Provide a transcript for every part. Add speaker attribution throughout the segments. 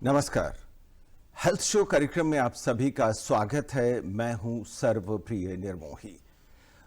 Speaker 1: नमस्कार। Health show कार्यक्रम में आप सभी का स्वागत है। मैं हूं सर्वप्रिय निर्मोही।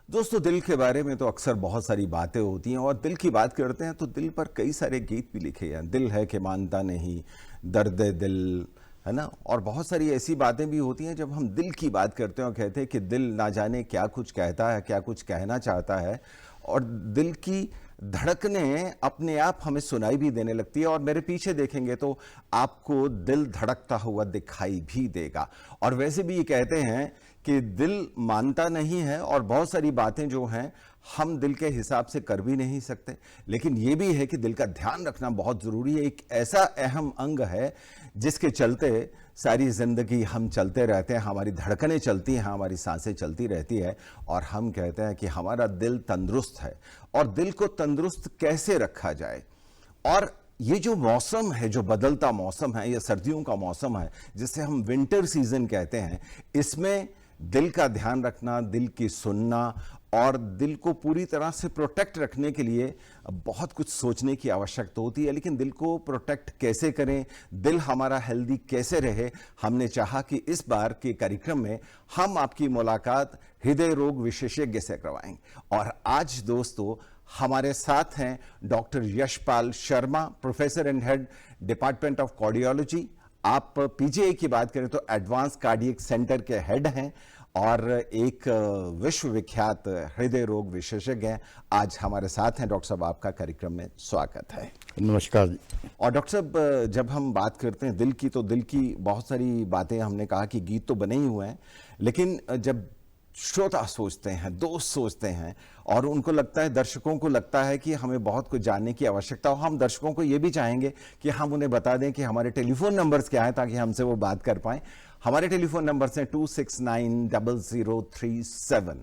Speaker 1: दोस्तों, दिल के बारे में तो अक्सर बहुत सारी बातें होती हैं और दिल की बात करते हैं तो दिल पर कई सारे गीत भी लिखे हैं। दिल है कि मानता नहीं, दर्द दिल, है ना। और बहुत सारी ऐसी बातें भी होती हैं जब हम दिल की बात करते हैं और कहते हैं कि दिल ना जाने क्या कुछ कहता है, क्या कुछ कहना चाहता है। और दिल की धड़कनें अपने आप हमें सुनाई भी देने लगती है और मेरे पीछे देखेंगे तो आपको दिल धड़कता हुआ दिखाई भी देगा। और वैसे भी ये कहते हैं कि दिल मानता नहीं है और बहुत सारी बातें जो हैं हम दिल के हिसाब से कर भी नहीं सकते, लेकिन ये भी है कि दिल का ध्यान रखना बहुत ज़रूरी है। एक ऐसा अहम अंग है जिसके चलते सारी ज़िंदगी हम चलते रहते हैं, हमारी धड़कनें चलती हैं, हमारी सांसें चलती रहती है और हम कहते हैं कि हमारा दिल तंदुरुस्त है। और दिल को तंदुरुस्त कैसे रखा जाए? और ये जो मौसम है, जो बदलता मौसम है, ये सर्दियों का मौसम है जिसे हम विंटर सीजन कहते हैं, इसमें दिल का ध्यान रखना, दिल की सुनना और दिल को पूरी तरह से प्रोटेक्ट रखने के लिए बहुत कुछ सोचने की आवश्यकता होती है। लेकिन दिल को प्रोटेक्ट कैसे करें, दिल हमारा हेल्दी कैसे रहे, हमने चाहा कि इस बार के कार्यक्रम में हम आपकी मुलाकात हृदय रोग विशेषज्ञ से करवाएंगे। और आज दोस्तों हमारे साथ हैं doctor Yashpal Sharma, professor and head department of cardiology. आप पीजीआई की बात करें तो एडवांस कार्डियक सेंटर के हेड हैं और एक विश्वविख्यात हृदय रोग विशेषज्ञ हैं। आज हमारे साथ हैं। डॉक्टर साहब, आपका कार्यक्रम में स्वागत है।
Speaker 2: नमस्कार जी।
Speaker 1: और डॉक्टर साहब, जब हम बात करते हैं दिल की, तो दिल की बहुत सारी बातें, हमने कहा कि गीत तो बने ही हुए हैं, लेकिन जब श्रोता सोचते हैं, दोस्त सोचते हैं और उनको लगता है, दर्शकों को लगता है कि हमें बहुत कुछ जानने की आवश्यकता हो, हम दर्शकों को ये भी चाहेंगे कि हम उन्हें बता दें कि हमारे टेलीफोन नंबर्स क्या हैं ताकि हमसे वो बात कर पाएं। हमारे टेलीफोन नंबर्स हैं 2690037,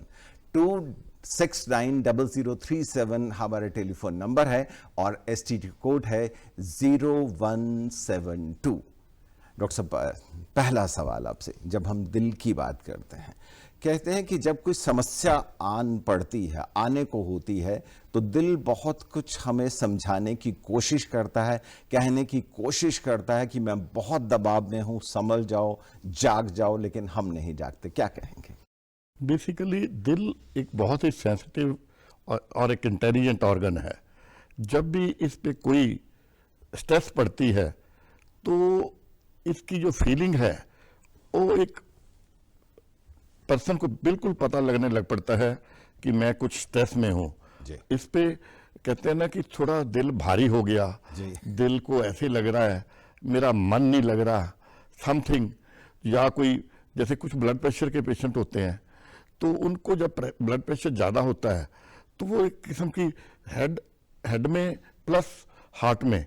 Speaker 1: 2690037 हमारे टेलीफोन नंबर है और STD कोड है 0172। डॉक्टर साहब, पहला सवाल आपसे, जब हम दिल की बात करते हैं, कहते हैं कि जब कोई समस्या आने को होती है तो दिल बहुत कुछ हमें समझाने की कोशिश करता है, कहने की कोशिश करता है कि मैं बहुत दबाव में हूं, संभल जाओ, जाग जाओ, लेकिन हम नहीं जागते। क्या कहेंगे?
Speaker 2: बेसिकली दिल एक बहुत ही सेंसिटिव और एक इंटेलिजेंट ऑर्गन है। जब भी इस पे कोई स्ट्रेस पड़ती है तो इसकी जो फीलिंग है वो एक पर्सन को बिल्कुल पता लगने लग पड़ता है कि मैं कुछ स्ट्रेस में हूं। इस पे कहते हैं ना कि थोड़ा दिल भारी हो गया, दिल को ऐसे लग रहा है, मेरा मन नहीं लग रहा, समथिंग। या कोई जैसे कुछ ब्लड प्रेशर के पेशेंट होते हैं तो उनको जब ब्लड प्रेशर ज़्यादा होता है तो वो एक किस्म की हेड में प्लस हार्ट में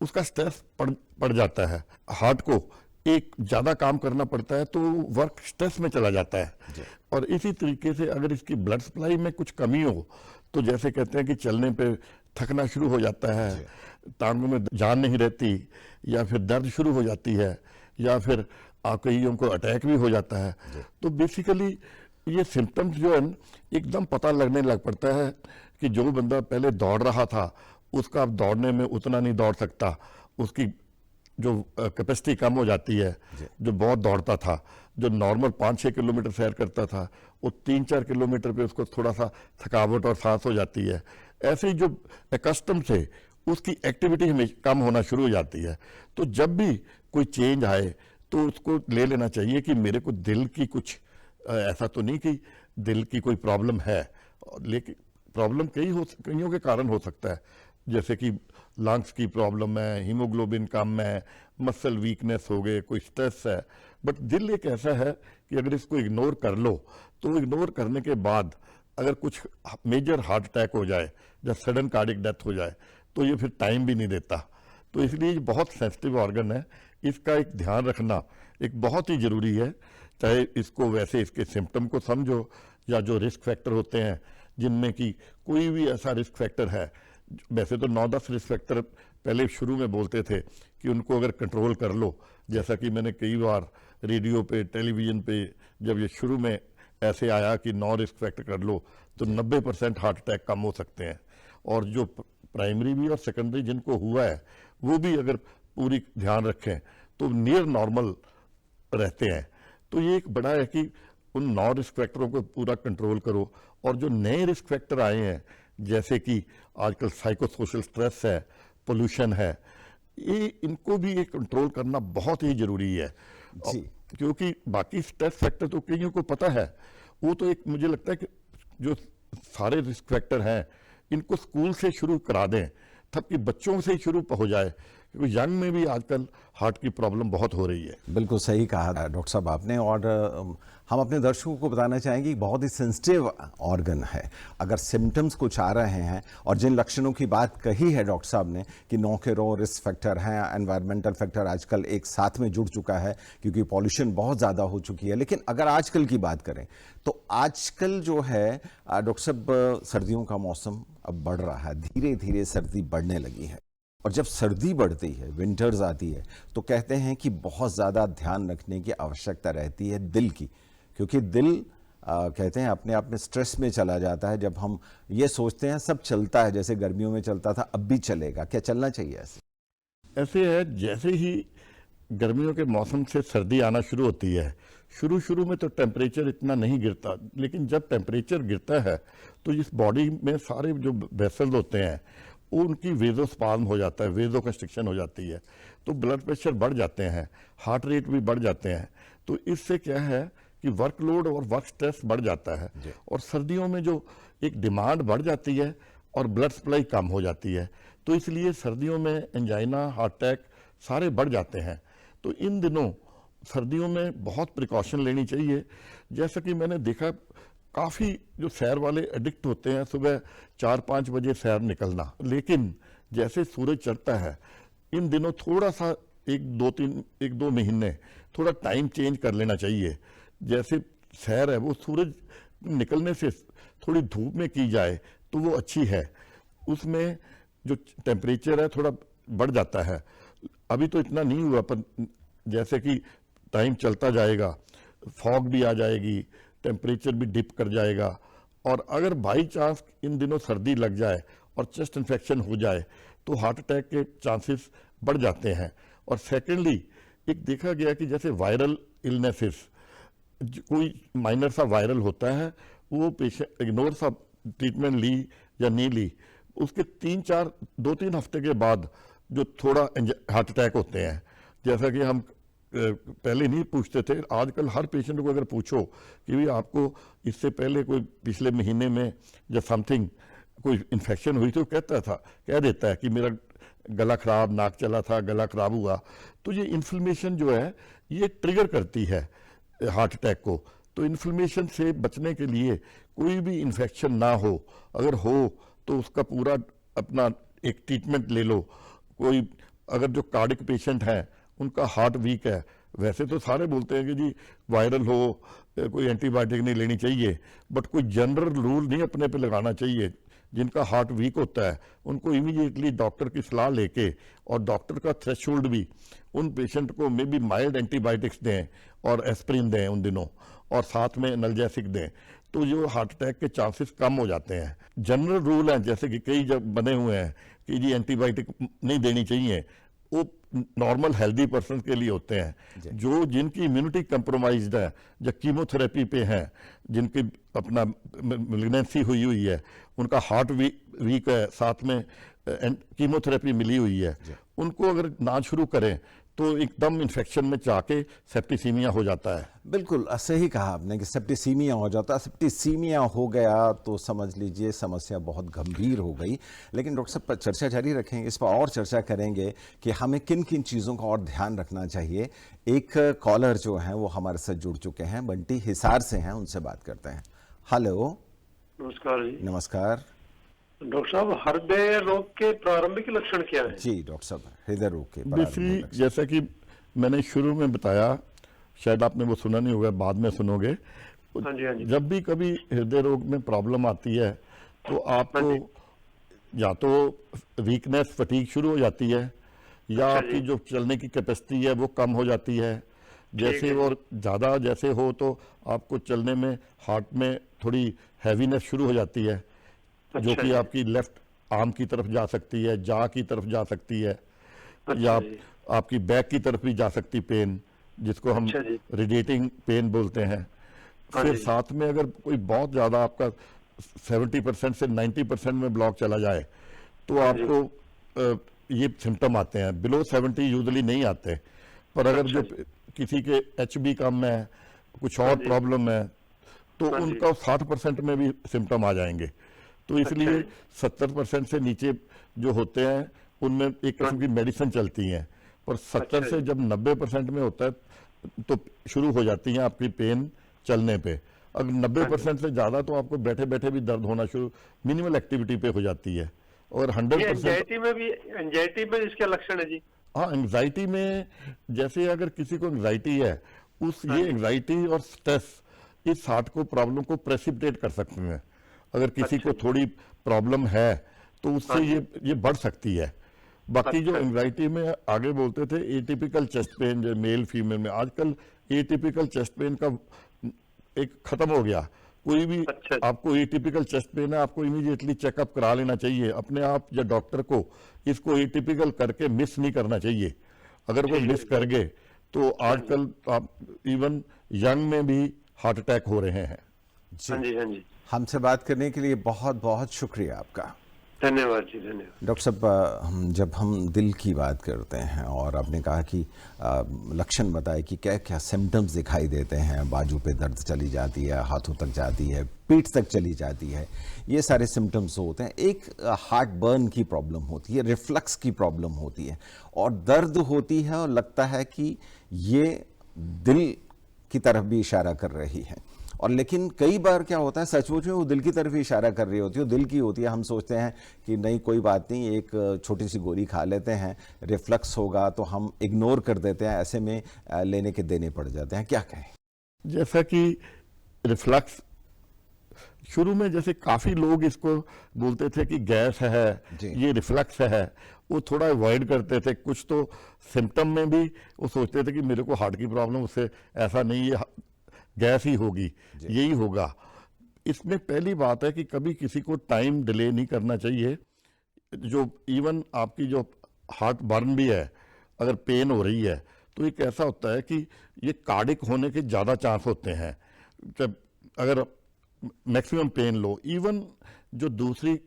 Speaker 2: उसका स्ट्रेस पड़ जाता है। हार्ट को एक ज़्यादा काम करना पड़ता है तो वर्क स्ट्रेस में चला जाता है। और इसी तरीके से अगर इसकी ब्लड सप्लाई में कुछ कमी हो तो जैसे कहते हैं कि चलने पे थकना शुरू हो जाता है, टांगों में जान नहीं रहती, या फिर दर्द शुरू हो जाती है, या फिर कईयों को अटैक भी हो जाता है। तो बेसिकली ये सिम्टम्स जो है एकदम पता लगने लग पड़ता है कि जो बंदा पहले दौड़ रहा था उसका अब दौड़ने में उतना नहीं दौड़ सकता, उसकी जो कैपेसिटी कम हो जाती है। जो बहुत दौड़ता था, जो नॉर्मल 5-6 किलोमीटर सैर करता था, वो 3-4 किलोमीटर पे उसको थोड़ा सा थकावट और सांस हो जाती है। ऐसे ही जो कस्टम से उसकी एक्टिविटी हमें कम होना शुरू हो जाती है। तो जब भी कोई चेंज आए तो उसको ले लेना चाहिए कि मेरे को दिल की कुछ ऐसा तो नहीं कि दिल की कोई प्रॉब्लम है, लेकिन प्रॉब्लम कईयों के कारण हो सकता है, जैसे कि लंग्स की प्रॉब्लम है, हीमोग्लोबिन कम है, मसल वीकनेस हो गए, कोई स्ट्रेस है। बट दिल एक ऐसा है कि अगर इसको इग्नोर कर लो तो इग्नोर करने के बाद अगर कुछ मेजर हार्ट अटैक हो जाए या सडन कार्डियक डेथ हो जाए तो ये फिर टाइम भी नहीं देता। तो इसलिए ये बहुत सेंसिटिव ऑर्गन है, इसका एक ध्यान रखना एक बहुत ही ज़रूरी है। चाहे इसको वैसे इसके सिम्टम को समझो या जो रिस्क फैक्टर होते हैं जिनमें कि कोई भी ऐसा रिस्क फैक्टर है, वैसे तो 9-10 रिस्क फैक्टर पहले शुरू में बोलते थे कि उनको अगर कंट्रोल कर लो, जैसा कि मैंने कई बार रेडियो पे, टेलीविज़न पे जब ये शुरू में ऐसे आया कि 9 रिस्क फैक्टर कर लो तो 90% हार्ट अटैक कम हो सकते हैं। और जो प्राइमरी भी और सेकेंडरी जिनको हुआ है वो भी अगर पूरी ध्यान रखें तो नियर नॉर्मल रहते हैं। तो ये एक बड़ा है कि उन 9 रिस्क फैक्टरों को पूरा कंट्रोल करो, और जो नए रिस्क फैक्टर आए हैं जैसे कि आजकल साइको सोशल स्ट्रेस है, पोल्यूशन है, ये इनको भी एक कंट्रोल करना बहुत ही जरूरी है।
Speaker 1: जी।
Speaker 2: क्योंकि बाकी स्ट्रेस फैक्टर तो कईयों को पता है, वो तो एक मुझे लगता है कि जो सारे रिस्क फैक्टर हैं इनको स्कूल से शुरू करा दें, तब कि बच्चों से ही शुरू हो जाए, क्योंकि यंग में भी आजकल हार्ट की प्रॉब्लम बहुत हो रही है।
Speaker 1: बिल्कुल सही कहा डॉक्टर साहब आपने। और हम अपने दर्शकों को बताना चाहेंगे कि बहुत ही सेंसिटिव ऑर्गन है। अगर सिम्टम्स कुछ आ रहे हैं और जिन लक्षणों की बात कही है डॉक्टर साहब ने कि 9 के 9 रिस्क फैक्टर हैं, एनवायरमेंटल फैक्टर आजकल एक साथ में जुड़ चुका है क्योंकि पॉल्यूशन बहुत ज़्यादा हो चुकी है। लेकिन अगर आजकल की बात करें तो आजकल जो है डॉक्टर साहब, सर्दियों का मौसम अब बढ़ रहा है, धीरे धीरे सर्दी बढ़ने लगी है। और जब सर्दी बढ़ती है, विंटर्स आती है, तो कहते हैं कि बहुत ज़्यादा ध्यान रखने की आवश्यकता रहती है दिल की, क्योंकि दिल कहते हैं अपने आप में स्ट्रेस में चला जाता है। जब हम ये सोचते हैं सब चलता है जैसे गर्मियों में चलता था, अब भी चलेगा, क्या चलना चाहिए ऐसे?
Speaker 2: ऐसे है जैसे ही गर्मियों के मौसम से सर्दी आना शुरू होती है, शुरू में तो टेम्परेचर इतना नहीं गिरता, लेकिन जब टेम्परेचर गिरता है तो इस बॉडी में सारे जो वेसल्स होते हैं वो उनकी वेजोस्पाज्म हो जाता है, वेजो कंस्ट्रिक्शन हो जाती है, तो ब्लड प्रेशर बढ़ जाते हैं, हार्ट रेट भी बढ़ जाते हैं। तो इससे क्या है कि वर्कलोड और वर्क स्ट्रेस बढ़ जाता है, और सर्दियों में जो एक डिमांड बढ़ जाती है और ब्लड सप्लाई कम हो जाती है, तो इसलिए सर्दियों में एंजाइना, हार्ट अटैक सारे बढ़ जाते हैं। तो इन दिनों सर्दियों में बहुत प्रिकॉशन लेनी चाहिए। जैसा कि मैंने देखा, काफ़ी जो सैर वाले एडिक्ट होते हैं सुबह 4-5 बजे सैर निकलना, लेकिन जैसे सूरज चढ़ता है इन दिनों थोड़ा सा 1-2 महीने थोड़ा टाइम चेंज कर लेना चाहिए। जैसे सैर है वो सूरज निकलने से थोड़ी धूप में की जाए तो वो अच्छी है, उसमें जो टेम्परेचर है थोड़ा बढ़ जाता है। अभी तो इतना नहीं हुआ, पर जैसे कि टाइम चलता जाएगा फॉग भी आ जाएगी, टेम्परेचर भी डिप कर जाएगा, और अगर बाई चांस इन दिनों सर्दी लग जाए और चेस्ट इन्फेक्शन हो जाए तो हार्ट अटैक के चांसेस बढ़ जाते हैं। और सेकेंडली एक देखा गया कि जैसे वायरल इलनेसेस, कोई माइनर सा वायरल होता है, वो पेशेंट इग्नोर सा ट्रीटमेंट ली या नहीं ली, उसके 2-3 हफ्ते के बाद जो थोड़ा हार्ट अटैक होते हैं, जैसा कि हम पहले नहीं पूछते थे, आजकल हर पेशेंट को अगर पूछो कि भी आपको इससे पहले कोई पिछले महीने में जब समथिंग कोई इन्फेक्शन हुई तो कह देता है कि मेरा गला खराब, नाक चला था, गला खराब हुआ। तो ये इन्फ्लेमेशन जो है ये ट्रिगर करती है हार्ट अटैक को। तो इन्फ्लेमेशन से बचने के लिए कोई भी इन्फेक्शन ना हो, अगर हो तो उसका पूरा अपना एक ट्रीटमेंट ले लो। कोई अगर जो कार्डिक पेशेंट हैं उनका हार्ट वीक है, वैसे तो सारे बोलते हैं कि जी वायरल हो कोई एंटीबायोटिक नहीं लेनी चाहिए, बट कोई जनरल रूल नहीं अपने पे लगाना चाहिए। जिनका हार्ट वीक होता है उनको इमीडिएटली डॉक्टर की सलाह लेके, और डॉक्टर का थ्रेशोल्ड भी उन पेशेंट को मे बी माइल्ड एंटीबायोटिक्स दें और एस्प्रिन दें उन दिनों, और साथ में एनाल्जेसिक दें, तो जो हार्ट अटैक के चांसेस कम हो जाते हैं। जनरल रूल है जैसे कि कई जब बने हुए हैं कि जी एंटीबायोटिक नहीं देनी चाहिए, वो नॉर्मल हेल्दी पर्सन के लिए होते हैं। जो जिनकी इम्यूनिटी कंप्रोमाइज्ड है, जो कीमोथेरेपी पे हैं, जिनकी अपना मैलिग्नेंसी हुई है, उनका हार्ट वीक है, साथ में कीमोथेरेपी मिली हुई है, उनको अगर ना शुरू करें तो एकदम इन्फेक्शन में जाके सेप्टिसीमिया हो जाता है।
Speaker 1: बिल्कुल सही कहा आपने कि सेप्टिसीमिया हो जाता है। सेप्टिसीमिया हो गया तो समझ लीजिए समस्या बहुत गंभीर हो गई। लेकिन डॉक्टर साहब चर्चा जारी रखेंगे, इस पर और चर्चा करेंगे कि हमें किन किन चीज़ों का और ध्यान रखना चाहिए। एक कॉलर जो हैं वो हमारे साथ जुड़ चुके हैं, बंटी हिसार से हैं, उनसे बात करते हैं। हेलो।
Speaker 3: नमस्कार जी।
Speaker 1: नमस्कार
Speaker 3: डॉक्टर साहब, हृदय रोग के प्रारंभिक लक्षण क्या हैं?
Speaker 1: जी डॉक्टर साहब, हृदय रोग के
Speaker 2: बेसिकली जैसा कि मैंने शुरू में बताया, शायद आपने वो सुना नहीं होगा, बाद में सुनोगे।
Speaker 3: हाँ जी, हाँ जी।
Speaker 2: जब भी कभी हृदय रोग में प्रॉब्लम आती है तो आपको या तो वीकनेस, फटीग शुरू हो जाती है, या आपकी जो चलने की कैपेसिटी है वो कम हो जाती है। जैसे और ज़्यादा जैसे हो तो आपको चलने में, हार्ट में थोड़ी हैवीनेस शुरू हो जाती है, जो कि आपकी लेफ्ट आर्म की तरफ जा सकती है, जा की तरफ जा सकती है, या आपकी बैक की तरफ भी जा सकती पेन, जिसको हम
Speaker 3: अच्छा जी।
Speaker 2: रेडिएटिंग पेन बोलते हैं।
Speaker 3: हाँ
Speaker 2: फिर
Speaker 3: जी।
Speaker 2: साथ में अगर कोई बहुत ज़्यादा आपका 70% से 90% में ब्लॉक चला जाए तो
Speaker 3: हाँ जी।
Speaker 2: आपको ये सिम्टम आते हैं। बिलो 70 यूजुअली नहीं आते, पर अगर
Speaker 3: अच्छा
Speaker 2: जो
Speaker 3: जी।
Speaker 2: किसी के HB कम है, कुछ
Speaker 3: हाँ
Speaker 2: और
Speaker 3: जी।
Speaker 2: प्रॉब्लम है, तो
Speaker 3: हाँ जी।
Speaker 2: उनका 60% में भी सिम्टम आ जाएंगे। तो
Speaker 3: अच्छा
Speaker 2: इसलिए
Speaker 3: जी।
Speaker 2: 70% से नीचे जो होते हैं उनमें एक
Speaker 3: हाँ
Speaker 2: किस्म
Speaker 3: जी।
Speaker 2: की मेडिसिन चलती हैं, पर 70
Speaker 3: अच्छा
Speaker 2: से
Speaker 3: जी।
Speaker 2: जब 90% में होता है तो शुरू हो जाती है आपकी पेन चलने पे। अगर
Speaker 3: हाँ जी।
Speaker 2: 90% से ज़्यादा तो आपको बैठे बैठे भी दर्द होना शुरू मिनिमल एक्टिविटी पे हो जाती है। और
Speaker 3: ये
Speaker 2: 100%
Speaker 3: एंजाइटी में इसके लक्षण है जी?
Speaker 2: हाँ, एंग्जाइटी में जैसे अगर किसी को एंग्जाइटी है, उस
Speaker 3: हाँ
Speaker 2: ये
Speaker 3: जी।
Speaker 2: एंग्जाइटी और स्ट्रेस इस हार्ट को प्रॉब्लम को प्रेसिपिटेट कर सकते हैं। अगर किसी
Speaker 3: अच्छा
Speaker 2: को
Speaker 3: जी।
Speaker 2: थोड़ी प्रॉब्लम है तो
Speaker 3: हाँ
Speaker 2: उससे
Speaker 3: जी।
Speaker 2: ये बढ़ सकती है। बाकी जो
Speaker 3: अच्छा।
Speaker 2: एंग्जाइटी में आगे बोलते थे एटिपिकल चेस्ट पेन, जो मेल फीमेल में, आजकल एटिपिकल चेस्ट पेन का एक खत्म हो गया। कोई भी
Speaker 3: अच्छा जी।
Speaker 2: आपको एटिपिकल चेस्ट पेन है, आपको इमीडिएटली चेकअप करा लेना चाहिए अपने आप या डॉक्टर को। इसको एटिपिकल करके मिस नहीं करना चाहिए। अगर कोई
Speaker 3: ठीक है
Speaker 2: मिस
Speaker 3: जी।
Speaker 2: कर गए तो
Speaker 3: हाँ जी।
Speaker 2: आजकल आप इवन यंग में भी हार्ट अटैक हो रहे हैं।
Speaker 3: हाँ
Speaker 1: जी,
Speaker 3: जी। हाँ जी।
Speaker 1: हमसे बात करने के लिए बहुत बहुत शुक्रिया आपका।
Speaker 3: धन्यवाद जी, धन्यवाद।
Speaker 1: डॉक्टर साहब, जब हम दिल की बात करते हैं और आपने कहा कि लक्षण बताए कि क्या क्या सिम्टम्स दिखाई देते हैं, बाजू पे दर्द चली जाती है, हाथों तक जाती है, पीठ तक चली जाती है, ये सारे सिम्टम्स होते हैं। एक हार्ट बर्न की प्रॉब्लम होती है, रिफ्लक्स की प्रॉब्लम होती है और दर्द होती है और लगता है कि ये दिल की तरफ भी इशारा कर रही है। और लेकिन कई बार क्या होता है, सचमुच में वो दिल की तरफ ही इशारा कर रही होती है, वो दिल की होती है। हम सोचते हैं कि नहीं कोई बात नहीं, एक छोटी सी गोली खा लेते हैं, रिफ्लक्स होगा, तो हम इग्नोर कर देते हैं। ऐसे में लेने के देने पड़ जाते हैं। क्या कहें?
Speaker 2: जैसा कि रिफ्लक्स शुरू में जैसे काफी लोग इसको बोलते थे कि गैस है,
Speaker 1: जी।
Speaker 2: ये रिफ्लक्स है, वो थोड़ा अवॉइड करते थे। कुछ तो सिम्टम में भी वो सोचते थे कि मेरे को हार्ट की प्रॉब्लम, उससे ऐसा नहीं, ये गैस ही होगी, यही होगा। इसमें पहली बात है कि कभी किसी को टाइम डिले नहीं करना चाहिए। जो इवन आपकी जो हार्ट बर्न भी है, अगर पेन हो रही है तो एक ऐसा होता है कि ये कार्डिक होने के ज़्यादा चांस होते हैं। जब अगर मैक्सिमम पेन लो, इवन जो दूसरी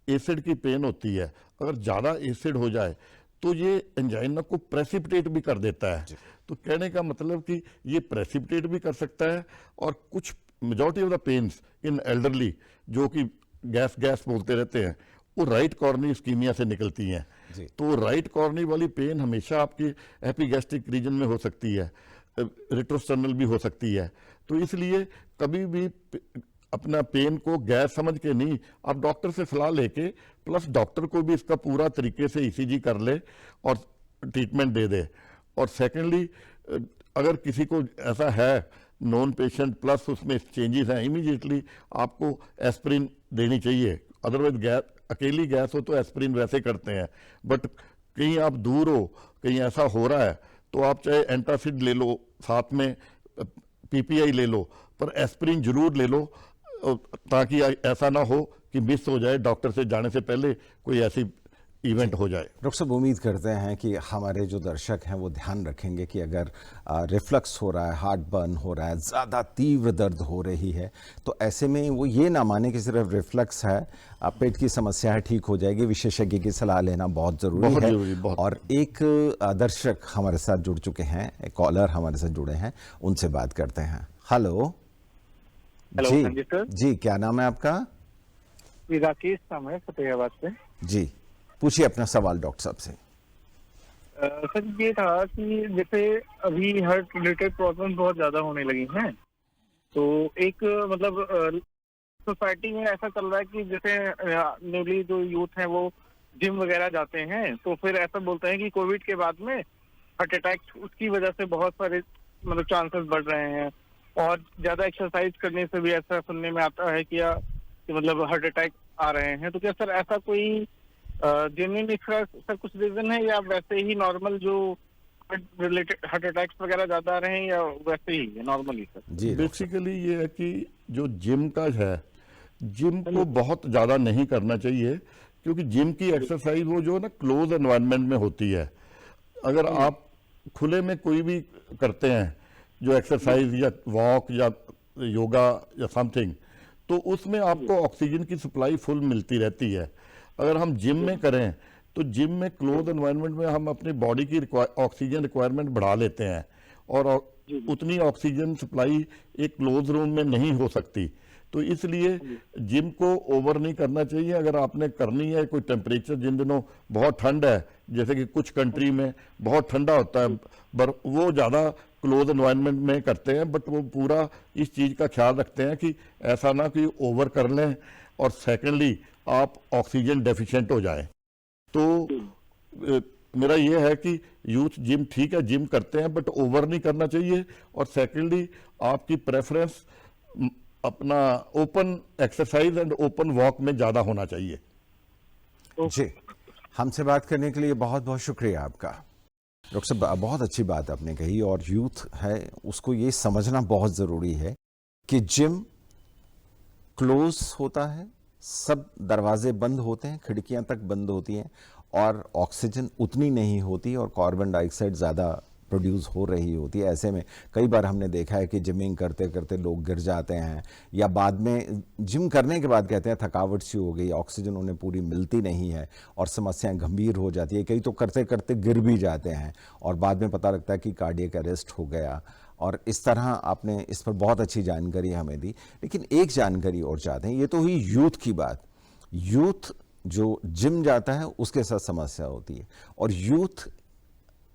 Speaker 2: एसिड की पेन होती है, अगर ज़्यादा एसिड हो जाए तो ये एंजाइना को प्रेसिपिटेट भी कर देता है। तो कहने का मतलब कि ये प्रेसिपिटेट भी कर सकता है। और कुछ majority of the pains in elderly जो कि गैस गैस बोलते रहते हैं, वो राइट कॉर्नरी इस्कीमिया से निकलती हैं।
Speaker 1: जी।
Speaker 2: तो राइट कॉर्नरी वाली पेन हमेशा आपकी एपिगैस्ट्रिक रीजन में हो सकती है, रेट्रोस्टर्नल भी हो सकती है। तो इसलिए कभी भी अपना पेन को गैस समझ के नहीं, आप डॉक्टर से सलाह लेके, प्लस डॉक्टर को भी इसका पूरा तरीके से ECG कर ले और ट्रीटमेंट दे दे। और सेकेंडली, अगर किसी को ऐसा है नॉन पेशेंट प्लस उसमें चेंजेस हैं, इमीडिएटली आपको एस्प्रिन देनी चाहिए। अदरवाइज गैस, अकेली गैस हो तो एस्प्रिन वैसे करते हैं, बट कहीं आप दूर हो, कहीं ऐसा हो रहा है, तो आप चाहे एंटासिड ले लो, साथ में PPI ले लो, पर एस्प्रिन जरूर ले लो, ताकि ऐसा ना हो कि मिस हो जाए, डॉक्टर से जाने से पहले कोई ऐसी इवेंट हो जाए।
Speaker 1: डॉक्टर साहब, उम्मीद करते हैं कि हमारे जो दर्शक हैं वो ध्यान रखेंगे कि अगर रिफ्लक्स हो रहा है, हार्ट बर्न हो रहा है, ज़्यादा तीव्र दर्द हो रही है, तो ऐसे में वो ये ना माने कि सिर्फ रिफ्लक्स है, पेट की समस्या है, ठीक हो जाएगी। विशेषज्ञ की सलाह लेना बहुत ज़रूरी है।
Speaker 2: बहुत।
Speaker 1: और एक दर्शक हमारे साथ जुड़ चुके हैं, एक कॉलर हमारे साथ जुड़े हैं, उनसे बात करते हैं। हेलो
Speaker 3: हेलो,
Speaker 1: जी
Speaker 3: हाँ जी सर।
Speaker 1: जी, क्या नाम है आपका?
Speaker 3: राकेश नाम है, फतेहाबाद से।
Speaker 1: जी, पूछिए अपना सवाल डॉक्टर साहब से।
Speaker 3: सर ये था कि जैसे अभी हार्ट रिलेटेड प्रॉब्लम बहुत ज्यादा होने लगी हैं, तो एक मतलब सोसाइटी में ऐसा चल रहा है कि जैसे न्यूली जो यूथ है वो जिम वगैरह जाते हैं, तो फिर ऐसा बोलते हैं कि कोविड के बाद में हार्ट अटैक उसकी वजह से बहुत सारे मतलब चांसेस बढ़ रहे हैं, और ज्यादा एक्सरसाइज करने से भी ऐसा सुनने में आता है कि मतलब हार्ट अटैक आ रहे हैं। तो क्या सर ऐसा कोई जेन्युइन इसका सर कुछ रीजन है, या वैसे ही नॉर्मल जो रिलेटेड हार्ट अटैक्स वगैरह ज्यादा आ रहे हैं, या वैसे ही है नॉर्मली सर?
Speaker 1: जी
Speaker 2: बेसिकली ये है कि जो जिम का है, जिम को बहुत ज़्यादा नहीं करना चाहिए, क्योंकि जिम की एक्सरसाइज वो जो ना क्लोज एनवायरनमेंट में होती है। अगर आप खुले में कोई भी करते हैं जो एक्सरसाइज या वॉक या योगा या समथिंग, तो उसमें आपको ऑक्सीजन की सप्लाई फुल मिलती रहती है। अगर हम जिम में करें तो जिम में क्लोज एनवायरनमेंट में हम अपनी बॉडी की ऑक्सीजन रिक्वायरमेंट बढ़ा लेते हैं, और उतनी ऑक्सीजन सप्लाई एक क्लोज रूम में नहीं हो सकती। तो इसलिए जिम को ओवर नहीं करना चाहिए। अगर आपने करनी है, कोई टेम्परेचर जिन दिनों बहुत ठंड है, जैसे कि कुछ कंट्री में बहुत ठंडा होता है, पर वो ज़्यादा क्लोज एनवायरनमेंट में करते हैं, बट वो पूरा इस चीज़ का ख्याल रखते हैं कि ऐसा ना कि ओवर कर लें और सेकेंडली आप ऑक्सीजन डेफिशिएंट हो जाएं। तो मेरा ये है कि यूथ जिम ठीक है, जिम करते हैं, बट ओवर नहीं करना चाहिए। और सेकेंडली आपकी प्रेफरेंस अपना open exercise and open walk में ज़्यादा होना चाहिए।
Speaker 1: जी, हमसे बात करने के लिए बहुत बहुत शुक्रिया आपका। डॉक्टर साहब, बहुत अच्छी बात आपने कही, और यूथ है उसको ये समझना बहुत ज़रूरी है कि जिम क्लोज होता है, सब दरवाजे बंद होते हैं, खिड़कियां तक बंद होती हैं, और ऑक्सीजन उतनी नहीं होती और कार्बन डाइऑक्साइड ज़्यादा प्रोड्यूस हो रही होती है। ऐसे में कई बार हमने देखा है कि जिमिंग करते करते लोग गिर जाते हैं, या बाद में जिम करने के बाद कहते हैं थकावट सी हो गई, ऑक्सीजन उन्हें पूरी मिलती नहीं है और समस्याएं गंभीर हो जाती है। कई तो करते करते गिर भी जाते हैं और बाद में पता लगता है कि कार्डियक अरेस्ट हो गया। और इस तरह आपने इस पर बहुत अच्छी जानकारी हमें दी। लेकिन एक जानकारी और चाहते हैं, ये तो हुई यूथ की बात। यूथ जो जिम जाता है उसके साथ समस्या होती है, और यूथ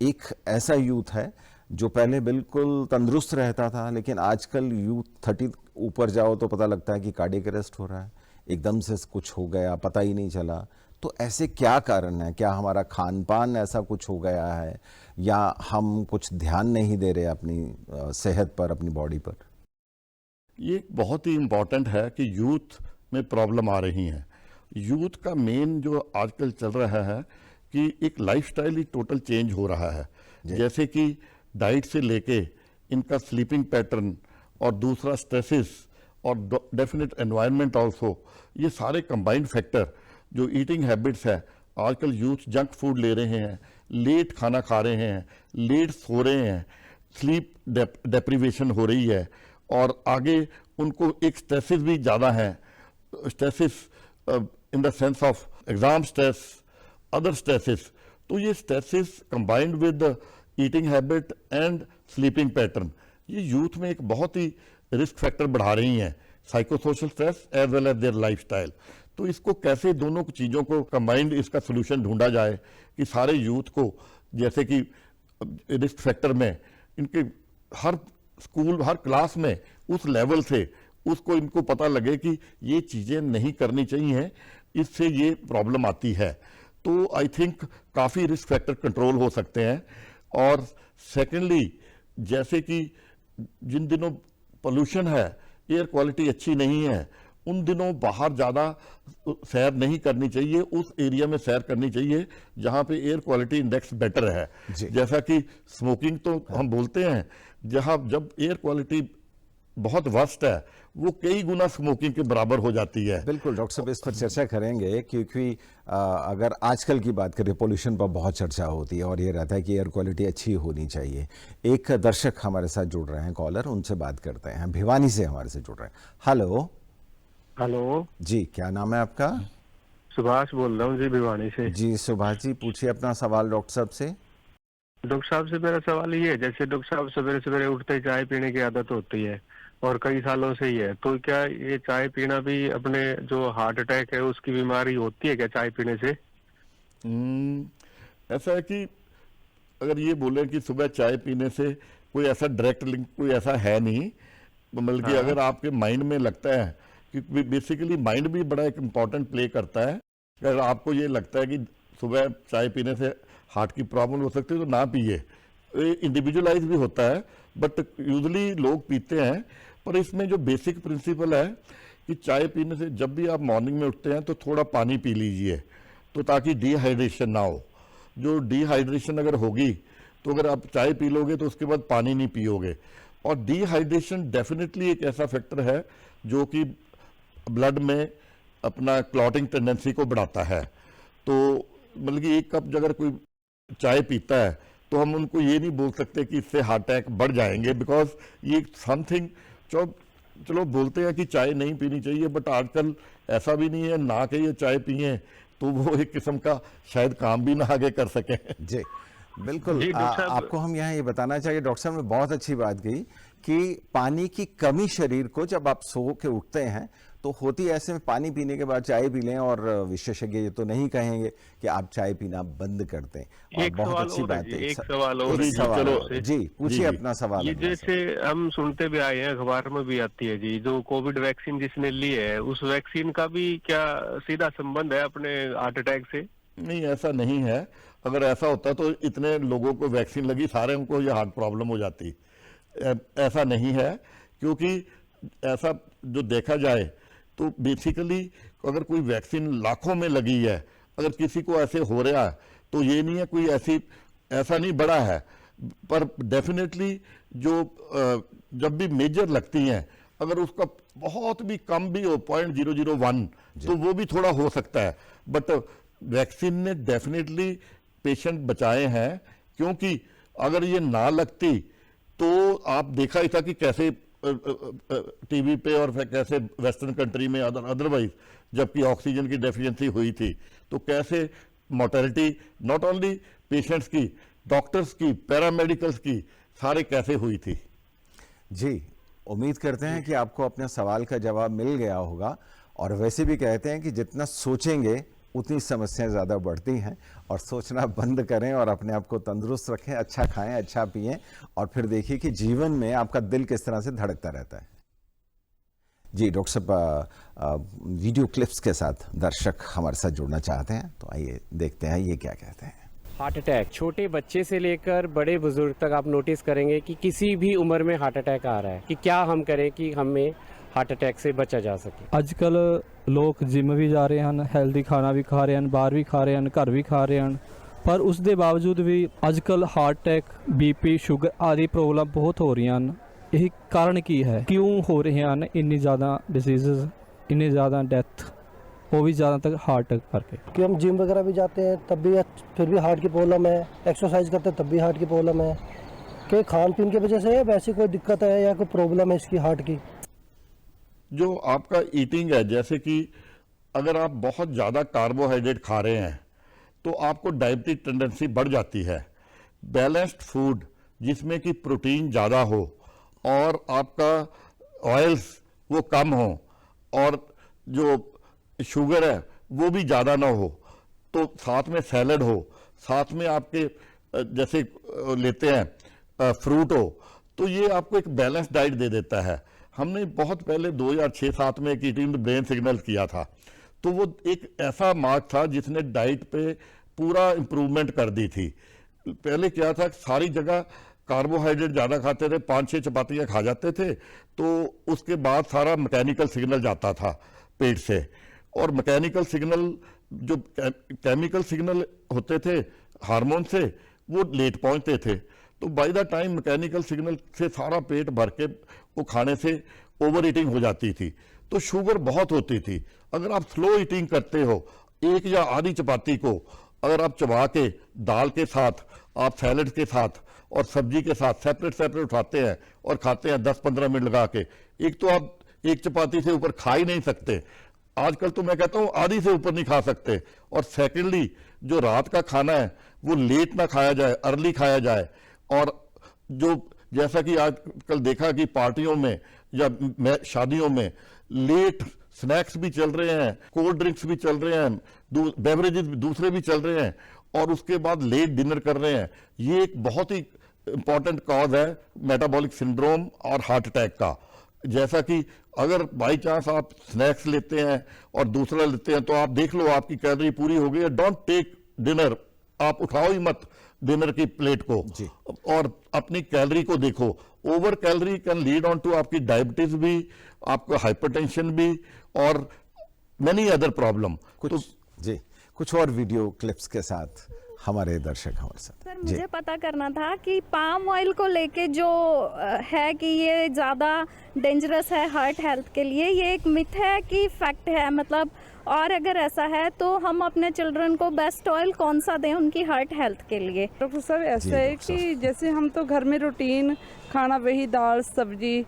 Speaker 1: एक ऐसा यूथ है जो पहले बिल्कुल तंदुरुस्त रहता था, लेकिन आजकल यूथ 30 ऊपर जाओ तो पता लगता है कि कार्डियक अरेस्ट हो रहा है, एकदम से कुछ हो गया, पता ही नहीं चला। तो ऐसे क्या कारण है? क्या हमारा खान पान ऐसा कुछ हो गया है, या हम कुछ ध्यान नहीं दे रहे अपनी सेहत पर, अपनी बॉडी पर?
Speaker 2: ये बहुत ही इम्पॉर्टेंट है कि यूथ में प्रॉब्लम आ रही हैं। यूथ का मेन जो आजकल चल रहा है कि एक लाइफस्टाइल ही टोटल चेंज हो रहा है, जैसे कि डाइट से लेके इनका स्लीपिंग पैटर्न, और दूसरा स्ट्रेसेस, और डेफिनेट एनवायरनमेंट ऑल्सो। ये सारे कंबाइंड फैक्टर जो ईटिंग हैबिट्स है, आजकल यूथ जंक फूड ले रहे हैं, लेट खाना खा रहे हैं, लेट सो रहे हैं, स्लीप डेप्रीवेशन हो रही है, और आगे उनको एक स्ट्रेसेस भी ज़्यादा हैं। Stresses in the sense of exam stress, other stresses. तो ये stresses combined with eating habit and sleeping pattern, ये यूथ में एक बहुत ही रिस्क फैक्टर बढ़ा रही हैं, psychosocial stress as well as their lifestyle. तो इसको कैसे दोनों चीज़ों को कंबाइंड इसका सोल्यूशन ढूंढा जाए कि सारे यूथ को, जैसे कि रिस्क फैक्टर में इनके हर स्कूल, हर क्लास में उस लेवल से उसको इनको पता लगे कि ये चीज़ें नहीं करनी चाहिए, इससे ये प्रॉब्लम आती है। तो आई थिंक काफ़ी रिस्क फैक्टर कंट्रोल हो सकते हैं। और सेकेंडली, जैसे कि जिन दिनों पोल्यूशन है, एयर क्वालिटी अच्छी नहीं है, उन दिनों बाहर ज़्यादा सैर नहीं करनी चाहिए, उस एरिया में सैर करनी चाहिए जहाँ पे एयर क्वालिटी इंडेक्स बेटर है। जैसा कि स्मोकिंग तो हम बोलते हैं, जब एयर क्वालिटी बहुत वर्स्ट है, वो कई गुना स्मोकिंग के बराबर हो जाती है।
Speaker 1: बिल्कुल डॉक्टर साहब, इस पर चर्चा करेंगे, क्योंकि अगर आजकल की बात करें, पोल्यूशन पर बहुत चर्चा होती है और ये रहता है कि एयर क्वालिटी अच्छी होनी चाहिए। एक दर्शक हमारे साथ जुड़ रहे हैं, कॉलर, उनसे बात करते हैं। भिवानी से हमारे से जुड़ रहे हैं। हेलो।
Speaker 3: हेलो
Speaker 1: जी, क्या नाम है आपका?
Speaker 3: सुभाष बोल रहा हूँ जी, भिवानी से।
Speaker 1: जी सुभाष जी, पूछिए अपना सवाल डॉक्टर साहब से।
Speaker 3: डॉक्टर साहब से मेरा सवाल ये है, जैसे डॉक्टर साहब सवेरे सवेरे उठते ही चाय पीने की आदत होती है और कई सालों से ही है, तो क्या ये चाय पीना भी अपने जो हार्ट अटैक है उसकी बीमारी होती है क्या चाय पीने से?
Speaker 2: ऐसा है कि अगर ये बोले कि सुबह चाय पीने से कोई ऐसा डायरेक्ट लिंक कोई ऐसा है नहीं, बल्कि अगर आपके माइंड में लगता है कि बेसिकली माइंड भी बड़ा एक इम्पॉर्टेंट प्ले करता है। अगर आपको ये लगता है कि सुबह चाय पीने से हार्ट की प्रॉब्लम हो सकती है तो ना पिए। इंडिविजुअलाइज भी होता है, बट यूजुअली लोग पीते हैं। पर इसमें जो बेसिक प्रिंसिपल है कि चाय पीने से, जब भी आप मॉर्निंग में उठते हैं तो थोड़ा पानी पी लीजिए, तो ताकि डिहाइड्रेशन ना हो। जो डिहाइड्रेशन अगर होगी तो अगर आप चाय पी लोगे तो उसके बाद पानी नहीं पियोगे। और डिहाइड्रेशन डेफिनेटली एक ऐसा फैक्टर है जो कि ब्लड में अपना क्लॉटिंग टेंडेंसी को बढ़ाता है। तो मतलब कि एक कप अगर कोई चाय पीता है तो हम उनको ये नहीं बोल सकते कि इससे हार्ट अटैक बढ़ जाएंगे, बिकॉज ये समथिंग चलो बोलते हैं कि चाय नहीं पीनी चाहिए, बट आजकल ऐसा भी नहीं है ना कि ये चाय पिए तो वो एक किस्म का शायद काम भी ना आगे कर सके।
Speaker 1: जी बिल्कुल।
Speaker 3: जी, डॉक्टर साहब।
Speaker 1: आपको हम यहाँ ये बताना चाहिए, डॉक्टर साहब ने बहुत अच्छी बात कही कि पानी की कमी शरीर को जब आप सो के उठते हैं तो होती है, ऐसे में पानी पीने के बाद चाय पी लें, और विशेषज्ञ ये तो नहीं कहेंगे कि आप चाय पीना बंद कर दें। और
Speaker 3: एक
Speaker 1: बहुत
Speaker 3: सवाल
Speaker 1: अच्छी
Speaker 3: और
Speaker 1: बात
Speaker 3: है
Speaker 1: है।
Speaker 3: जी, एक सवाल और
Speaker 2: जी,
Speaker 3: है।
Speaker 1: सवाल
Speaker 2: चलो।
Speaker 1: और। जी पूछिए
Speaker 2: जी।
Speaker 1: अपना सवाल।
Speaker 3: ये
Speaker 1: अपना
Speaker 3: जैसे हम सुनते भी आए हैं, अखबार में भी आती है जी, जो कोविड वैक्सीन जिसने ली है उस वैक्सीन का भी क्या सीधा संबंध है अपने हार्ट अटैक से?
Speaker 2: नहीं, ऐसा नहीं है। अगर ऐसा होता तो इतने लोगों को वैक्सीन लगी, सारे उनको ये हार्ट प्रॉब्लम हो जाती। ऐसा नहीं है, क्योंकि ऐसा जो देखा जाए तो बेसिकली अगर कोई वैक्सीन लाखों में लगी है, अगर किसी को ऐसे हो रहा है तो ये नहीं है कोई ऐसा नहीं बड़ा है, पर डेफिनेटली जो जब भी मेजर लगती हैं, अगर उसका बहुत भी कम भी हो 0.001 तो वो भी थोड़ा हो सकता है, बट वैक्सीन ने डेफिनेटली पेशेंट बचाए हैं। क्योंकि अगर ये ना लगती तो आप देखा ही था कि कैसे टीवी पे और फिर कैसे वेस्टर्न कंट्री में अदरवाइज जबकि ऑक्सीजन की डेफिशिएंसी हुई थी तो कैसे मोर्टेलिटी नॉट ओनली पेशेंट्स की, डॉक्टर्स की, पैरामेडिकल्स की, सारे कैसे हुई थी।
Speaker 1: जी उम्मीद करते हैं कि आपको अपने सवाल का जवाब मिल गया होगा। और वैसे भी कहते हैं कि जितना सोचेंगे उतनी समस्याएं ज़्यादा बढ़ती हैं, और सोचना बंद करें और अपने आप को तंदुरुस्त रखें, अच्छा खाएं, अच्छा पिएं, और फिर देखिए कि जीवन में आपका दिल किस तरह से धड़कता रहता है। जी डॉक्टर साहब, वीडियो क्लिप्स के साथ दर्शक हमारे साथ जुड़ना चाहते हैं, तो आइए देखते हैं ये क्या कहते हैं।
Speaker 4: हार्ट अटैक छोटे बच्चे से लेकर बड़े बुजुर्ग तक आप नोटिस करेंगे कि किसी भी उम्र में हार्ट अटैक आ रहा है। कि क्या हम करें कि हमें ਹਾਰਟ ਅਟੈਕ ਸੇ ਬਚਾ ਜਾ ਸਕੇ।
Speaker 5: ਅੱਜ ਕੱਲ ਲੋਕ ਜਿਮ ਵੀ ਜਾ ਰਹੇ ਹਨ, ਹੈਲਦੀ ਖਾਣਾ ਵੀ ਖਾ ਰਹੇ ਹਨ, ਬਾਹਰ ਵੀ ਖਾ ਰਹੇ ਹਨ, ਘਰ ਵੀ ਖਾ ਰਹੇ ਹਨ, ਪਰ ਉਸ ਦੇ ਬਾਵਜੂਦ ਵੀ ਅੱਜ ਕੱਲ ਹਾਰਟ ਅਟੈਕ, ਬੀਪੀ, ਸ਼ੂਗਰ ਆਦਿ ਪ੍ਰੋਬਲਮ ਬਹੁਤ ਹੋ ਰਹੀਆਂ ਹਨ। ਇਹ ਕਾਰਨ ਕੀ ਹੈ, ਕਿਉਂ ਹੋ ਰਹੇ ਹਨ ਇੰਨੀ ਜ਼ਿਆਦਾ ਡਿਸੀਜ਼ਸ, ਇੰਨੀ ਜ਼ਿਆਦਾ डेथ, वो भी ज़्यादातर हार्ट अटैक करके?
Speaker 6: कि हम जिम वगैरह भी जाते हैं तब भी फिर भी हार्ट की प्रॉब्लम है, एक्सरसाइज करते हैं तब भी हार्ट की प्रॉब्लम है। कि खान पीन की वजह से है, वैसी कोई दिक्कत है या कोई प्रॉब्लम है इसकी हार्ट की?
Speaker 2: जो आपका ईटिंग है, जैसे कि अगर आप बहुत ज़्यादा कार्बोहाइड्रेट खा रहे हैं तो आपको डायबिटिक टेंडेंसी बढ़ जाती है। बैलेंस्ड फूड जिसमें कि प्रोटीन ज़्यादा हो और आपका ऑयल्स वो कम हो और जो शुगर है वो भी ज़्यादा ना हो, तो साथ में सैलड हो, साथ में आपके जैसे लेते हैं फ्रूट हो, तो ये आपको एक बैलेंस डाइट दे देता है। हमने बहुत पहले 2006-07 में एक ईटिंग द ब्रेन सिग्नल किया था, तो वो एक ऐसा मार्क था जिसने डाइट पे पूरा इम्प्रूवमेंट कर दी थी। पहले क्या था, सारी जगह कार्बोहाइड्रेट ज़्यादा खाते थे, 5-6 चपातियाँ खा जाते थे, तो उसके बाद सारा मैकेनिकल सिग्नल जाता था पेट से, और मैकेनिकल सिग्नल जो केमिकल सिग्नल होते थे हार्मोन से वो लेट पहुंचते थे, तो by the time mechanical signal से सारा पेट भर के वो खाने से ओवर ईटिंग हो जाती थी, तो शुगर बहुत होती थी। अगर आप स्लो ईटिंग करते हो, एक या आधी चपाती को अगर आप चबा के दाल के साथ, आप सैलड के साथ और सब्जी के साथ सेपरेट सेपरेट उठाते हैं और खाते हैं 10-15 मिनट लगा के, एक तो आप एक चपाती से ऊपर खा ही नहीं सकते, आजकल तो मैं कहता हूं आधी से ऊपर नहीं खा सकते, और सेकेंडली जो रात का खाना है वो लेट ना खाया जाए, अर्ली खाया जाए। और जो जैसा कि आजकल देखा कि पार्टियों में या शादियों में लेट स्नैक्स भी चल रहे हैं, कोल्ड ड्रिंक्स भी चल रहे हैं, बेवरेजेस दूसरे भी चल रहे हैं, और उसके बाद लेट डिनर कर रहे हैं। ये एक बहुत ही इंपॉर्टेंट कॉज है मेटाबॉलिक सिंड्रोम और हार्ट अटैक का। जैसा कि अगर बाई चांस आप स्नैक्स लेते हैं और दूसरा लेते हैं, तो आप देख लो आपकी कैलोरी पूरी हो गई है, डोंट टेक डिनर, आप उठाओ ही मत डिनर की प्लेट को और अपनी कैलोरी को देखो। Over calorie can lead on to आपकी डायबिटीज भी, आपका हाइपरटेंशन भी और मेनी अदर प्रॉब्लम।
Speaker 1: कुछ और वीडियो क्लिप्स के साथ हमारे दर्शक हमारे साथ
Speaker 7: सर
Speaker 1: जी।
Speaker 7: मुझे पता करना था कि पाम ऑयल को लेके जो है कि ये ज़्यादा डेंजरस है हार्ट हेल्थ के लिए, ये एक मिथ है कि फैक्ट है मतलब, और अगर ऐसा है तो हम अपने चिल्ड्रन को बेस्ट ऑयल कौन सा दें उनकी हार्ट हेल्थ के लिए?
Speaker 8: डॉक्टर साहब
Speaker 1: जी,
Speaker 8: ऐसा है
Speaker 1: डॉक्टर
Speaker 8: कि जैसे हम तो घर में रूटीन खाना वही दाल सब्जी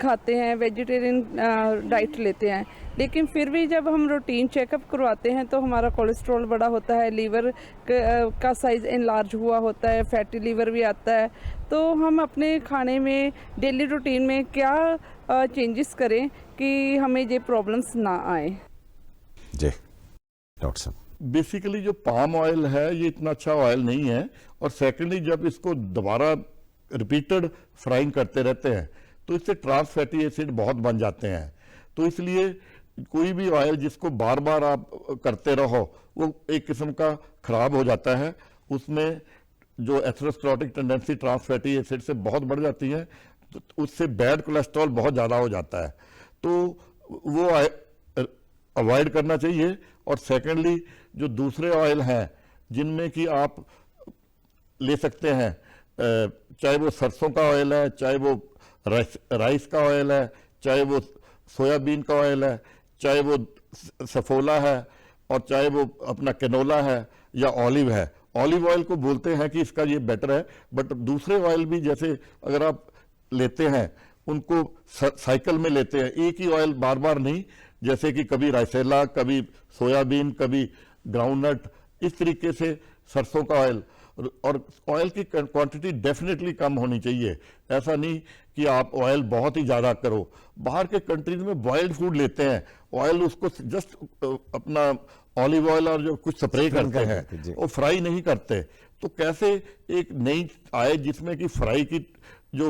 Speaker 8: खाते हैं, वेजिटेरियन डाइट लेते हैं, लेकिन फिर भी जब हम रूटीन चेकअप करवाते हैं तो हमारा कोलेस्ट्रॉल बढ़ा होता है, लीवर का साइज़ इनलार्ज हुआ होता है, फैटी लीवर भी आता है। तो हम अपने खाने में डेली रूटीन में क्या चेंजेस करें कि हमें ये प्रॉब्लम्स ना आए?
Speaker 1: जी डॉक्टर साहब।
Speaker 2: बेसिकली जो पाम ऑयल है ये इतना अच्छा ऑयल नहीं है, और सेकेंडली जब इसको दोबारा रिपीटेड फ्राइंग करते रहते हैं तो इससे ट्रांस फैटी एसिड बहुत बन जाते हैं। तो इसलिए कोई भी ऑयल जिसको बार बार आप करते रहो वो एक किस्म का खराब हो जाता है, उसमें जो atherosclerotic tendency trans fatty acid से बहुत बढ़ जाती है, तो उससे बैड कोलेस्ट्रॉल बहुत ज़्यादा हो जाता है, तो वो अवॉइड करना चाहिए। और सेकेंडली जो दूसरे ऑयल हैं जिनमें कि आप ले सकते हैं, चाहे वो सरसों का ऑयल है, चाहे वो राइस का ऑयल है, चाहे वो सोयाबीन का ऑयल है, चाहे वो सफोला है, और चाहे वो अपना कैनोला है या ऑलिव है। ऑलिव ऑयल को बोलते हैं कि इसका ये बेटर है, बट दूसरे ऑयल भी जैसे अगर आप लेते हैं उनको साइकिल में लेते हैं, एक ही ऑयल बार बार नहीं, जैसे कि कभी राइसेला, कभी सोयाबीन, कभी ग्राउंडनट, इस तरीके से सरसों का ऑयल। और ऑयल की क्वांटिटी डेफिनेटली कम होनी चाहिए, ऐसा नहीं कि आप ऑयल बहुत ही ज़्यादा करो। बाहर के कंट्रीज में बॉइल्ड फूड लेते हैं, ऑयल उसको जस्ट अपना ऑलिव ऑयल और जो कुछ स्प्रे करते हैं, वो फ्राई नहीं करते। तो कैसे एक नई आए जिसमें कि फ्राई की जो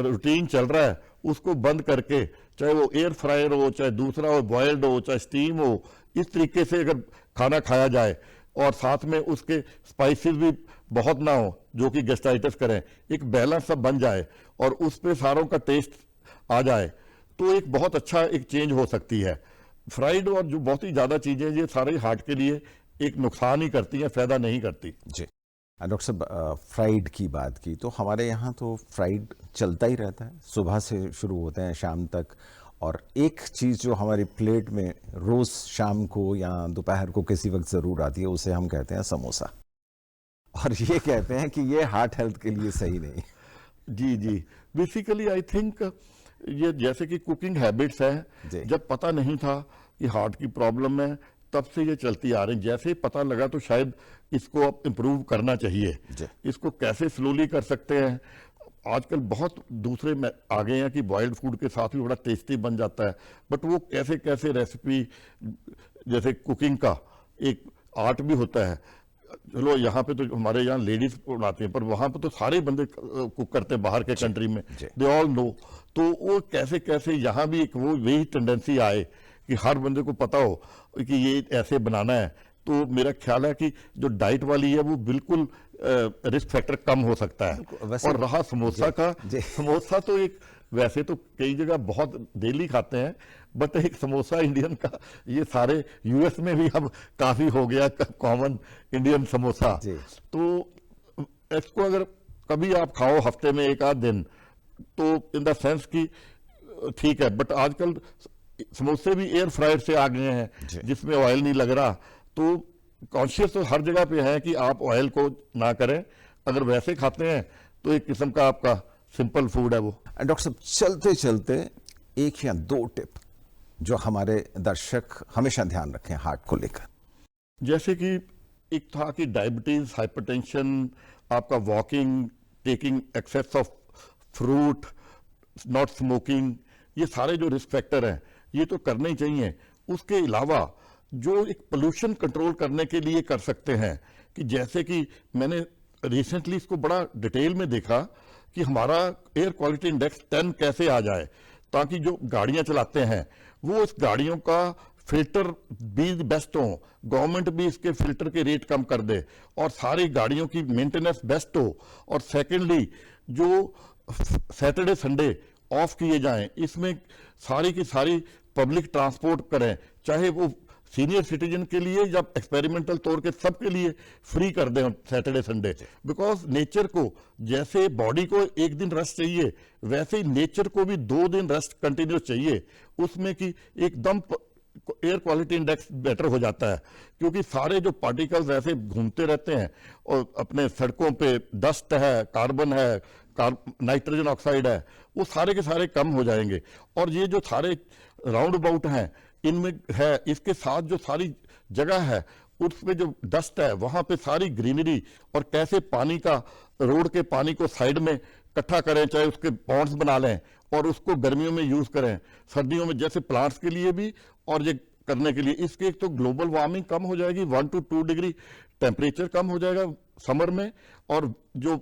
Speaker 2: रूटीन चल रहा है उसको बंद करके, चाहे वो एयर फ्रायर हो, चाहे दूसरा हो, बॉयल्ड हो, चाहे स्टीम हो, इस तरीके से अगर खाना खाया जाए और साथ में उसके स्पाइसेस भी बहुत ना हो जो कि गैस्ट्राइटिस करें, एक बैलेंस सब बन जाए और उस पे सारों का टेस्ट आ जाए, तो एक बहुत अच्छा एक चेंज हो सकती है। फ्राइड और जो बहुत ही ज़्यादा चीज़ें ये सारे हार्ट के लिए एक नुकसान ही करती हैं, फायदा नहीं करती।
Speaker 1: जी डॉक्टर साहब, फ्राइड की बात की तो हमारे यहाँ तो फ्राइड चलता ही रहता है, सुबह से शुरू होते हैं शाम तक, और एक चीज़ जो हमारी प्लेट में रोज़ शाम को या दोपहर को किसी वक्त ज़रूर आती है, उसे हम कहते हैं समोसा, और ये कहते हैं कि ये हार्ट हेल्थ के लिए सही नहीं।
Speaker 2: जी जी, बेसिकली आई थिंक ये जैसे कि कुकिंग हैबिट्स है, जब पता नहीं था कि हार्ट की प्रॉब्लम है तब से ये चलती आ रही, जैसे ही पता लगा तो शायद इसको अब इम्प्रूव करना चाहिए। इसको कैसे स्लोली कर सकते हैं, आजकल बहुत दूसरे में आ गए हैं कि बॉइल्ड फूड के साथ भी बड़ा टेस्टी बन जाता है, बट वो कैसे कैसे रेसिपी, जैसे कुकिंग का एक आर्ट भी होता है। चलो यहाँ पे तो हमारे यहाँ लेडीज बनाती हैं, पर वहाँ पे तो सारे बंदे कुक करते हैं बाहर के कंट्री में, दे ऑल नो। तो वो कैसे कैसे यहाँ भी एक वो वही टेंडेंसी आए कि हर बंदे को पता हो कि ये ऐसे बनाना है, तो मेरा ख्याल है कि जो डाइट वाली है वो बिल्कुल रिस्क फैक्टर कम हो सकता है। और रहा समोसा का, समोसा तो एक वैसे तो कई जगह बहुत डेली खाते हैं, बट एक समोसा इंडियन का ये सारे यूएस में भी अब काफी हो गया कॉमन इंडियन समोसा। तो इसको अगर कभी आप खाओ हफ्ते में एक आध दिन तो इन द सेंस की ठीक है, बट आजकल समोसे भी एयर फ्रायर से आ गए हैं जिसमें ऑयल नहीं लग रहा, तो कॉन्शियस तो हर जगह पे है कि आप ऑयल को ना करें, अगर वैसे खाते हैं तो एक किस्म का आपका सिंपल फूड है वो।
Speaker 1: डॉक्टर साहब, चलते चलते एक या दो टिप जो हमारे दर्शक हमेशा ध्यान रखें हार्ट को लेकर।
Speaker 2: जैसे कि एक था कि डायबिटीज, हाइपरटेंशन, आपका walking, taking excess of fruit, not smoking, ये सारे जो रिस्क फैक्टर हैं ये तो करने ही चाहिए। उसके अलावा जो एक पोल्यूशन कंट्रोल करने के लिए कर सकते हैं, कि जैसे कि मैंने रिसेंटली इसको बड़ा डिटेल में देखा कि हमारा एयर क्वालिटी इंडेक्स 10 कैसे आ जाए, ताकि जो गाड़ियां चलाते हैं वो इस गाड़ियों का फिल्टर भी बेस्ट हो, गवर्नमेंट भी इसके फिल्टर के रेट कम कर दे और सारी गाड़ियों की मेंटेनेंस बेस्ट हो। और सेकेंडली जो सैटरडे संडे ऑफ किए जाएं, इसमें सारी की सारी पब्लिक ट्रांसपोर्ट करें, चाहे वो सीनियर सिटीजन के लिए जब एक्सपेरिमेंटल तौर के सबके लिए फ्री कर दें सैटरडे संडे, बिकॉज नेचर को जैसे बॉडी को एक दिन रेस्ट चाहिए वैसे ही नेचर को भी 2 दिन रेस्ट कंटिन्यूस चाहिए, उसमें कि एकदम एयर क्वालिटी इंडेक्स बेटर हो जाता है, क्योंकि सारे जो पार्टिकल्स ऐसे घूमते रहते हैं और अपने सड़कों पे डस्ट है, कार्बन है, नाइट्रोजन ऑक्साइड है, वो सारे के सारे कम हो जाएंगे। और ये जो सारे राउंड अबाउट हैं इनमें है, इसके साथ जो सारी जगह है उसमें जो डस्ट है वहां पे सारी ग्रीनरी, और कैसे पानी का रोड के पानी को साइड में इकट्ठा करें, चाहे उसके पॉन्ड्स बना लें और उसको गर्मियों में यूज करें, सर्दियों में जैसे प्लांट्स के लिए भी और ये करने के लिए। इसके एक तो ग्लोबल वार्मिंग कम हो जाएगी, 1 to 2 डिग्री टेम्परेचर कम हो जाएगा समर में, और जो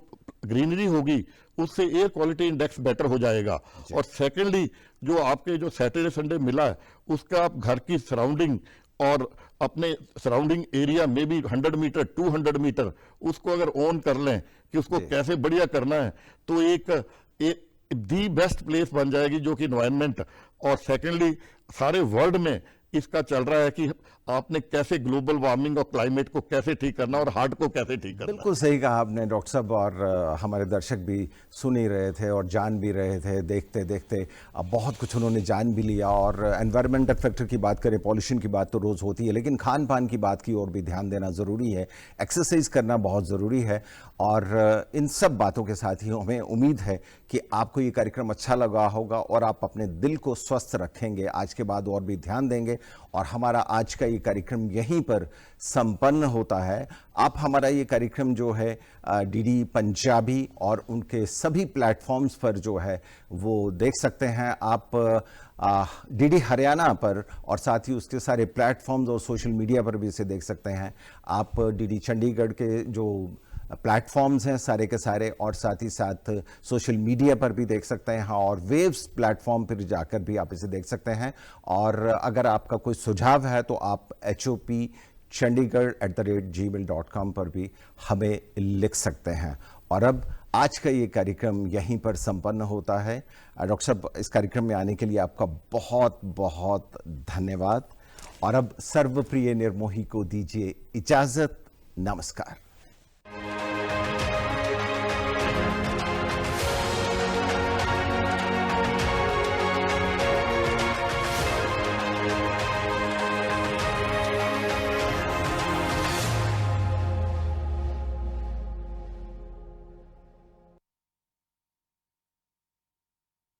Speaker 2: ग्रीनरी होगी उससे एयर क्वालिटी इंडेक्स बेटर हो जाएगा। और सेकेंडली जो आपके जो सैटरडे संडे मिला है उसका आप घर की सराउंडिंग और अपने सराउंडिंग एरिया में भी 100 मीटर 200 मीटर उसको अगर ऑन कर लें कि उसको कैसे बढ़िया करना है, तो एक दी बेस्ट प्लेस बन जाएगी जो कि एनवायरनमेंट। और सेकेंडली सारे वर्ल्ड में इसका चल रहा है कि आपने कैसे ग्लोबल वार्मिंग और क्लाइमेट को कैसे ठीक करना और हार्ट को कैसे ठीक करना।
Speaker 1: बिल्कुल सही कहा आपने डॉक्टर साहब, और हमारे दर्शक भी सुन ही रहे थे और जान भी रहे थे, देखते देखते अब बहुत कुछ उन्होंने जान भी लिया। और एनवायरमेंटल फैक्टर की बात करें, पॉल्यूशन की बात तो रोज़ होती है, लेकिन खान पान की बात की ओर भी ध्यान देना ज़रूरी है, एक्सरसाइज करना बहुत ज़रूरी है। और इन सब बातों के साथ ही हमें उम्मीद है कि आपको ये कार्यक्रम अच्छा लगा होगा और आप अपने दिल को स्वस्थ रखेंगे, आज के बाद और भी ध्यान देंगे। और हमारा आज का ये कार्यक्रम यहीं पर संपन्न होता है। आप हमारा ये कार्यक्रम जो है डीडी पंजाबी और उनके सभी प्लेटफॉर्म्स पर जो है वो देख सकते हैं आप, डीडी हरियाणा पर, और साथ ही उसके सारे प्लेटफॉर्म्स और सोशल मीडिया पर भी इसे देख सकते हैं आप। डीडी चंडीगढ़ के जो प्लेटफॉर्म्स हैं सारे के सारे, और साथ ही साथ सोशल मीडिया पर भी देख सकते हैं, और वेव्स प्लेटफॉर्म पर जाकर भी आप इसे देख सकते हैं। और अगर आपका कोई सुझाव है तो आप hopchandigarh@gmail.com पर भी हमें लिख सकते हैं। और अब आज का ये कार्यक्रम यहीं पर संपन्न होता है। डॉक्टर साहब, इस कार्यक्रम में आने के लिए आपका बहुत बहुत धन्यवाद। और अब सर्वप्रिय निर्मोही को दीजिए इजाजत। नमस्कार।